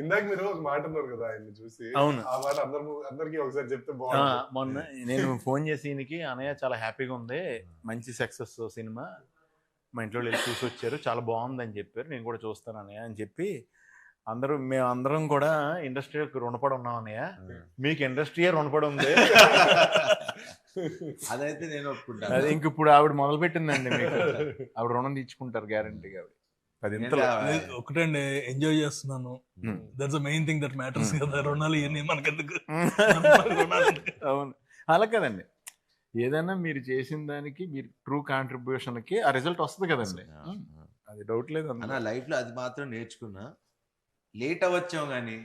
ఇందాక మీరు ఒక మాట అన్నారు కదా ఆయన్ని చూసి. అవును. ఆ మాట అందరికి ఒకసారి చెప్తే బాగుంటుంది. మొన్న నేను ఫోన్ చేసి ఈయనకి, అన్నయ్య చాలా హ్యాపీగా ఉంది, మంచి సక్సెస్ సినిమా, మా ఇంట్లో వెళ్ళి చూసి వచ్చారు, చాలా బాగుందని చెప్పారు, నేను కూడా చూస్తాను అన్నయ్య అని చెప్పి మేమందరం కూడా ఇండస్ట్రీకి రుణపడి ఉన్నాం అన్నయ్య, మీకు ఇండస్ట్రీయే రుణపడి ఉంది. అదైతే నేను ఒప్పుకుంటాను. అది ఇంక ఇప్పుడు ఆవిడ మొదలు పెట్టిందండి, మీకు ఆవిడ రుణం తీర్చుకుంటారు గ్యారంటీగా. ఒకటండి, ఎంజాయ్ చేస్తున్నాను, that's the main thing that matters కదా. రుణాలు ఇవన్నీ మనకెందుకు? అవును, అలా కదండి, ఏదైనా మీరు చేసిన దానికి మీరు ట్రూ కాంట్రిబ్యూషన్ కి ఆ రిజల్ట్ వస్తుంది కదండి, అది డౌట్ లేదు అన్న. లైఫ్ లో అది మాత్రం నేర్చుకున్నా, లేట్ అవ్వచ్చాం కానీ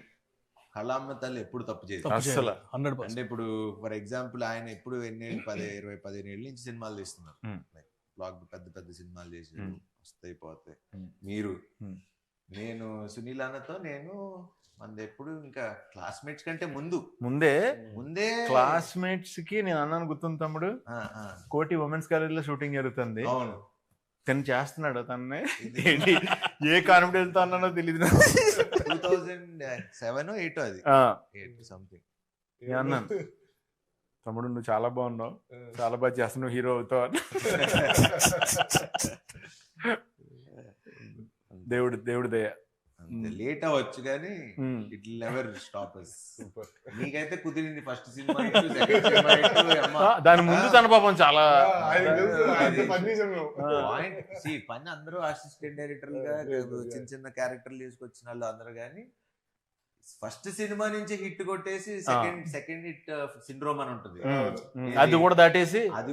కళామ్మ తల్లి ఎప్పుడు తప్పు చేయదు అసలు. అంటే ఇప్పుడు ఫర్ ఎగ్జాంపుల్ ఆయన ఎప్పుడు 15 ఏళ్ళ నుంచి సినిమాలు తీస్తున్నారు, బ్లాక్ పెద్ద పెద్ద సినిమాలు చేసి వస్తాయి పోతాయి. మీరు నేను సునీల్ అన్నతో నేను మనది ఎప్పుడు ఇంకా క్లాస్మేట్స్ కంటే ముందే క్లాస్మేట్స్ కి నేను అన్నాను, గుర్తుంది తమ్ముడు, కోటి ఉమెన్స్ కాలేజ్ లో షూటింగ్ జరుగుతుంది, అవును, తను చేస్తున్నాడు, తన్నే ఏ కాన్ఫిడెన్స్ తో అన్నానో తెలియదు, 2007 8 అది 8 సంథింగ్ అన్నాను, తమ్ముడు నువ్వు చాలా బాగున్నావు, చాలా బాగా చేస్తున్నావు, హీరో అవుతావు. దేవుడి దయ. లేట్ అవ్వచ్చు కానీ it will never stop us. నీకైతే కుదిరింది ఫస్ట్ సినిమా, దాని ముందు తన పాపం చాలా పని అందరూ అసిస్టెంట్ డైరెక్టర్ గా చిన్న చిన్న క్యారెక్టర్లు తీసుకొచ్చిన వాళ్ళు అందరూ, కానీ ఫస్ట్ సినిమా నుంచి హిట్ కొట్టేసి సెకండ్ హిట్ సిండ్రోమ్ అని ఉంటుంది, అది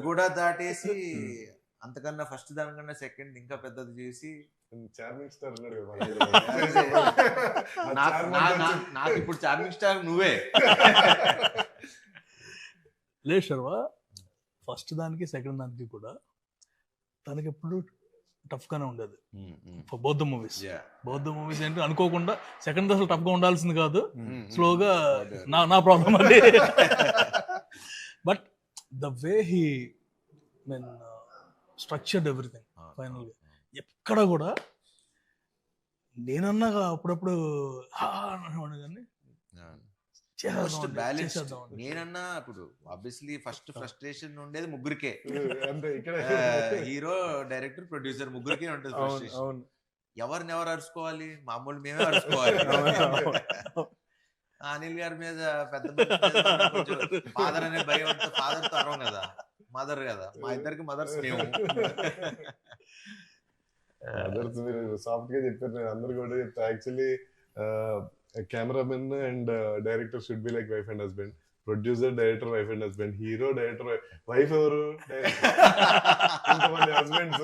కూడా దాటేసి అంతకన్నా ఫస్ట్ దానికన్నా సెకండ్ ఇంకా పెద్దది చేసి నాకు ఇప్పుడు చార్మింగ్ స్టార్ నువ్వే. లేదు శర్వ, ఫస్ట్ దానికి సెకండ్ దానికి కూడా తనకి ఎప్పుడు టఫ్ గానే ఉండేది. బౌద్ధ మూవీస్ ఏంటి అనుకోకుండా సెకండ్ అసలు టఫ్ గా ఉండాల్సింది కాదు, స్లోగా నా ప్రాబ్లం అది. But the way he mean structured everything final గా ఎక్కడ కూడా నేనన్నా అప్పుడప్పుడు కానీ నేనన్నా ఇప్పుడు ఆబ్వియస్లీ ఫస్ట్ ఫ్రస్ట్రేషన్ ఉండేది ముగ్గురికే, హీరో డైరెక్టర్ ప్రొడ్యూసర్ ముగ్గురికే ఉంటుంది ఫ్రస్ట్రేషన్. ఎవరిని అరుచుకోవాలి, మామూలు మేమే అరుచుకోవాలి. అనిల్ గారి మీద పెద్ద ఫాదర్ అనే భయం ఉంటే ఫాదర్ తో అరవం కదా, మదర్ కదా, మా ఇద్దరికి మదర్స్ మేము. మదర్స్ మీరు సాఫ్ట్ గా చెప్పారు, నేను అందరు కూడా చెప్తా. Actually cameraman and director should be like wife and husband, producer director wife and husband, hero director wife, ఎవరు ఇంతమంది హస్బెండ్స్,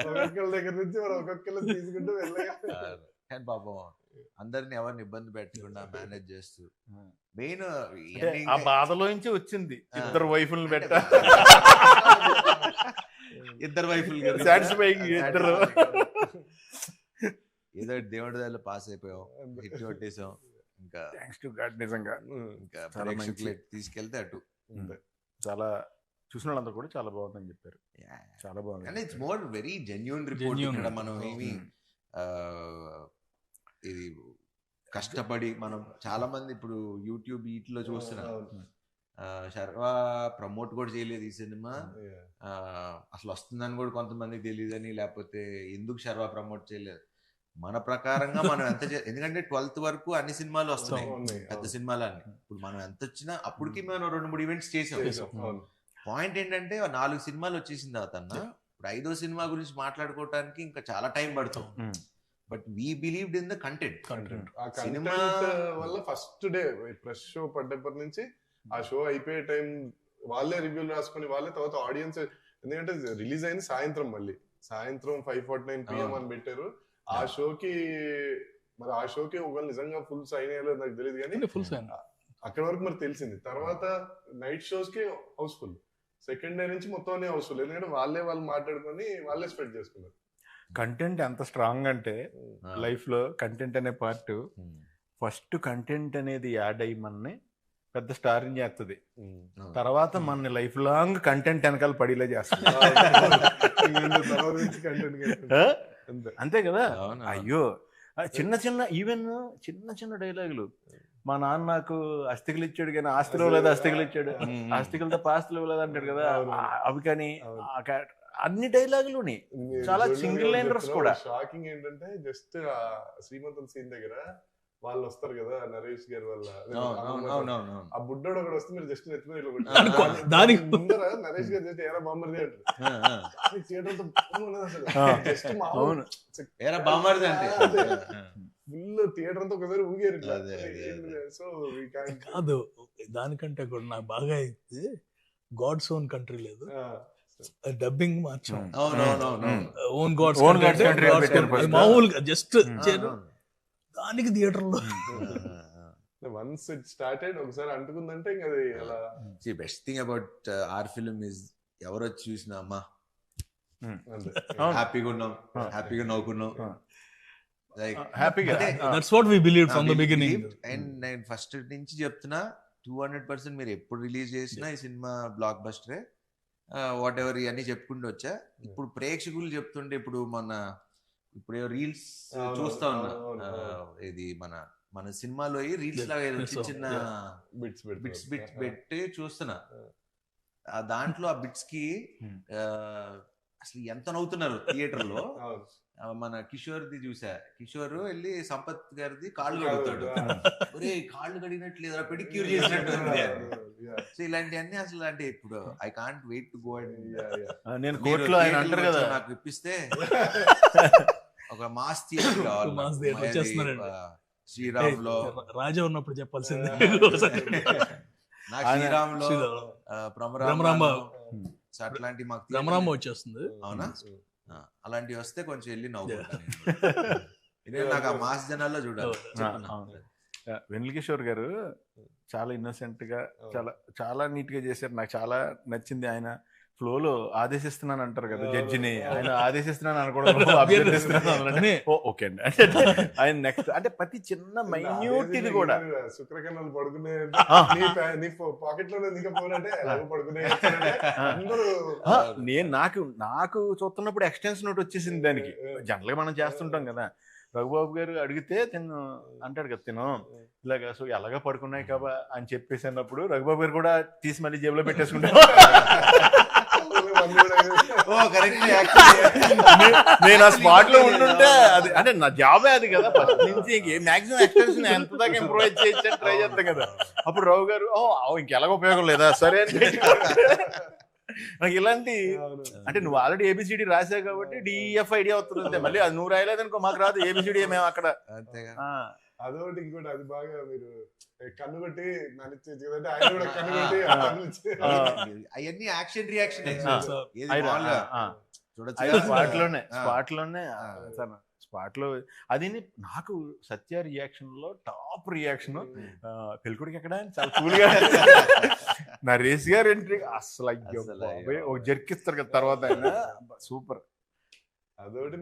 ఒక్కొక్కరి దగ్గర నుంచి మనం ఒక్కొక్కరు తీసుకుంటూ వెళ్ళగా. కానీ పాపం అందరిని ఎవరిని ఇబ్బంది పెట్టకుండా మేనేజ్ చేస్తూ, మెయిన్ ఆ బాధలో నుంచి వచ్చింది ఇద్దరు వైఫుల్ని పెట్ట, ఇద్దరు వైఫుల్ ఇద్దరు ఏదో దేవుడి దగ్గర పాస్ అయిపోయాం, హిట్ కొట్టేసాం. ఇంకా నిజంగా ఇంకా తీసుకెళ్తే అటు చాలా చూసిన వాళ్ళందరూ కూడా చాలా బాగుందని చెప్పారు, చాలా బాగుంది. It's more very genuine report. ఇక్కడ మనం ఏమి ఇది కష్టపడి మనం చాలా మంది ఇప్పుడు యూట్యూబ్ వీటిలో చూస్తున్నాం, శర్వ ప్రమోట్ కూడా చేయలేదు ఈ సినిమా, అసలు వస్తుందని కూడా కొంతమందికి తెలియదని, లేకపోతే ఎందుకు శర్వ ప్రమోట్ చేయలేదు. మన ప్రకారంగా మనం ఎంత ఎందుకంటే 12th వరకు అన్ని సినిమాలు వస్తున్నాయి, పెద్ద సినిమాలన్నీ. ఇప్పుడు మనం ఎంత వచ్చినా అప్పటికి మనం 2-3 ఈవెంట్స్ చేసాం. పాయింట్ ఏంటంటే 4 సినిమాలు వచ్చేసిన తర్వాత ఇప్పుడు 5వ సినిమా గురించి మాట్లాడుకోవటానికి ఇంకా చాలా టైం పడుతుంది. But we believed in the content. Cinema వల్ల ఫస్ట్ డే ప్రెస్ షో పడ్డప్పటి నుంచి ఆ షో అయిపోయే టైం వాళ్ళే రివ్యూలు రాసుకుని వాళ్ళే, తర్వాత ఆడియన్స్, ఎందుకంటే రిలీజ్ అయింది సాయంత్రం, మళ్ళీ సాయంత్రం 5:49 PM అని పెట్టారు. ఆ షోకి ఒకవేళ నిజంగా ఫుల్ సైన్ అయ్యాలో నాకు తెలియదు, కానీ అక్కడ వరకు మరి తెలిసింది. తర్వాత నైట్ షోస్ కి హౌస్ఫుల్, సెకండ్ డే నుంచి మొత్తం హౌస్ఫుల్, ఎందుకంటే వాళ్ళు మాట్లాడుకొని వాళ్ళే స్ప్రెడ్ చేసుకున్నారు. కంటెంట్ ఎంత స్ట్రాంగ్ అంటే లైఫ్ లో కంటెంట్ అనే పార్ట్, ఫస్ట్ కంటెంట్ అనేది యాడ్ అయ్యి మనని పెద్ద స్టారింగ్ చేస్తుంది, తర్వాత మన లైఫ్ లాంగ్ కంటెంట్ వెనకాల పడిలే చేస్తుంది. అంతే. అంతే కదా. అవును. అయ్యో చిన్న చిన్న ఈవెన్ చిన్న చిన్న డైలాగులు, మా నాన్న నాకు అస్థికలు ఇచ్చాడు కానీ ఆస్తులు ఇవ్వలేదు, అస్థికలు ఇచ్చాడు, ఆస్తికలు తప్ప ఆస్తులు ఇవ్వలేదు అంటాడు కదా. అవి కానీ అన్ని డైలాగులుని చాలా సింగిల్ లైనర్స్ కూడా. షాకింగ్ ఏంటంటే జస్ట్ శ్రీమంతం సీన్ దగ్గర వాళ్ళు వస్తారు కదా నరేష్ గారి వల్ల, ఆ బుడ్డోడు ఒకటి వస్తే మీరు జస్ట్ నెత్తిమీద దానికి ముందర నరేష్ గారు చేస్తే ఏరా బామ్మర్ది అంటారు. థియేటర్ ఫుల్ థియేటర్ అంతా ఒకసారి ఊగారు. సో కాదు, దానికంటే కూడా నాకు బాగా అయితే గాడ్స్ ఓన్ కంట్రీ లేదు, డబ్బింగ్ మార్చాం, ఓన్ గాడ్స్ కంట్రీ మామూలుగా జస్ట్ దానికి థియేటర్ లో వన్స్ ఇట్ స్టార్టెడ్ ఒకసారి అంటుకుందంటే ఇంకా అది అలా. Best thing about our film is ఎవరు వచ్చి చూసినా అమ్మా హ్యాపీగా ఉన్నాం, హ్యాపీగా నవ్వుకున్నాం, హ్యాపీగా. That's what we believe from the beginning. And నేను ఫస్ట్ నుంచి చెప్తున్నా 200% మీరు ఎప్పుడు రిలీజ్ చేసినా ఈ సినిమా బ్లాక్ బస్టరే, వాట్ ఎవర్ ఇవన్నీ చెప్పుకుంటూ వచ్చా. ఇప్పుడు ప్రేక్షకులు చెప్తుంటే ఇప్పుడు రీల్స్ చూస్తా ఉన్నా, ఇది మన సినిమాలో రీల్స్ లాగా చిన్న బిట్స్ పెట్టి చూస్తున్నా. దాంట్లో ఆ బిట్స్ కి అసలు ఎంత నవ్వుతున్నారు థియేటర్ లో. మన కిషోర్ది చూసా, కిషోర్ వెళ్ళి సంపత్ గారిది కాళ్ళు కడుగుతాడు, ఒరే కాళ్ళు కడిగినట్లు లేదా పెడిక్యూర్ చేసినట్టు. సో ఇలాంటివన్నీ అసలు అంటే ఇప్పుడు I can't wait to go and నేను కోర్టులో ఆయన అంటారు కదా, నాకు ఇప్పిస్తే ఒక మాస్ థియేటర్ శ్రీరామ్ లో రాజా ఉన్నప్పుడు చెప్పాల్సిందే. నాకు శ్రీరామ్ లో బ్రహ్మరాంబాబు అట్లాంటి మాకు బ్రహ్మరాంబ వచ్చేస్తుంది. అవునా, అలాంటివి వస్తే కొంచెం వెళ్ళి నవ్వుకుంటాను. ఇదే నాకు ఆ మాస్ జనాల్లో చూడాలి. వెన్నెల కిషోర్ గారు చాలా ఇన్నోసెంట్ గా చాలా చాలా నీట్ గా చేశారు. నాకు చాలా నచ్చింది. ఆయన ఫ్లోలో ఆదేశిస్తున్నాను అంటారు కదా జడ్జిని, ఆయన ఆదేశిస్తున్నాను అనుకోవడం ఓకే అండి. ఆయన నెక్స్ట్ అంటే ప్రతి చిన్న మైన్యూట్ ఇది కూడా శుక్రకణాలు పడుకునే పాకెట్ లో పడుకునే. నేను నాకు చూస్తున్నప్పుడు ఎక్స్టెన్షన్ నోట్ వచ్చేసింది దానికి. జనరల్ గా మనం చేస్తుంటాం కదా, రఘుబాబు గారు అడిగితే తిను అంటాడు కదా, తిను ఇలాగా సో ఎలాగా పడుకున్నాయి కాబా అని చెప్పేసి అన్నప్పుడు రఘుబాబు గారు కూడా తీసి మళ్ళీ జేబులో పెట్టేసుకుంటారు. నేను ఆ స్పాట్ లో ఉంటుంటే అది అంటే నా జాబే అది కదా, ఫస్ట్ నుంచి మాక్సిమం ఎక్స్టెన్షన్ ఎంత దాకా ఇంప్రూవైజ్ చేయొచ్చు ట్రై చేస్తాం కదా. అప్పుడు రావు గారు ఇంకెలాగ ఉపయోగం లేదా సరే అని నాకు ఇలాంటి అంటే నువ్వు ఆల్రెడీ ఏబిసిడి రాసావు కాబట్టి డిఎఫ్ ఐడియా అవుతుంది. మళ్ళీ అది నువ్వు రాయలేదనుకో మాకు రాదు ఏబిసిడి మేము అక్కడ. అదొకటి ఇంకోటి అది బాగా మీరు కన్ను కొట్టి నన్ను ఆయన కూడా కన్ను కొట్టి అవన్నీ యాక్షన్ రియాక్షన్ స్పాట్ లో అది నాకు సత్య రియాక్షన్ లో టాప్ రియాక్షన్. పెళ్ళికొడికి ఎక్కడ చాలా కూల్ గా నరేష్ గారు ఎంట్రీ అసలు ఒక జర్కిస్తారు కదా తర్వాత ఆయన సూపర్. అదొకటి